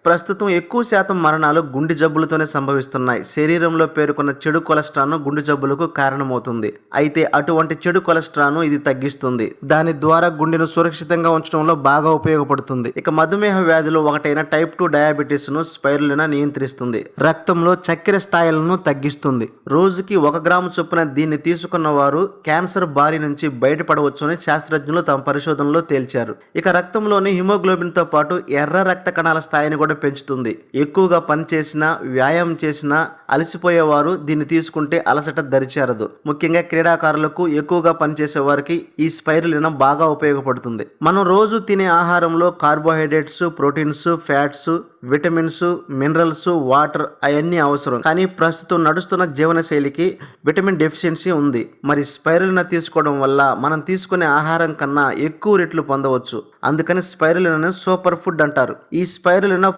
ప్రస్తుతం ఎక్కువ శాతం మరణాలు గుండె జబ్బులతోనే సంభవిస్తున్నాయి. శరీరంలో పేరుకున్న చెడు కొలెస్ట్రాల్ గుండె జబ్బులకు కారణమవుతుంది. అయితే అటువంటి చెడు కొలెస్ట్రాల్ ఇది తగ్గిస్తుంది. దాని ద్వారా గుండెను సురక్షితంగా ఉంచడంలో బాగా ఉపయోగపడుతుంది. ఇక మధుమేహ వ్యాధిలో ఒకటైన టైప్ 2 డయాబెటీస్ ను స్పైరులినా నియంత్రిస్తుంది. రక్తంలో చక్కెర స్థాయిలను తగ్గిస్తుంది. రోజుకి 1 గ్రాము చొప్పున దీన్ని తీసుకున్న వారు క్యాన్సర్ బారి నుంచి బయటపడవచ్చని శాస్త్రజ్ఞులు తమ పరిశోధనలో తేల్చారు. ఇక రక్తంలోని హిమోగ్లోబిన్ తో పాటు ఎర్ర రక్త కణాల స్థాయిని కూడా పెంచుతుంది. ఎక్కువగా పనిచేసినా వ్యాయామం చేసినా అలసిపోయేవారు దీన్ని తీసుకుంటే అలసట దరిచేరదు. ముఖ్యంగా క్రీడాకారులకు, ఎక్కువగా పనిచేసే వారికి ఈ స్పైరులినా బాగా ఉపయోగపడుతుంది. మనం రోజు తినే ఆహారంలో carbohydrates, proteins, fats, vitamins, minerals, water అవన్నీ అవసరం. కానీ ప్రస్తుతం నడుస్తున్న జీవనశైలికి విటమిన్ డెఫిషియన్సీ ఉంది. మరి స్పైరులినా తీసుకోవడం వల్ల మనం తీసుకునే ఆహారం కన్నా ఎక్కువ రెట్లు పొందవచ్చు. అందుకని స్పైరులినాను సూపర్ ఫుడ్ అంటారు. ఈ స్పైరులినా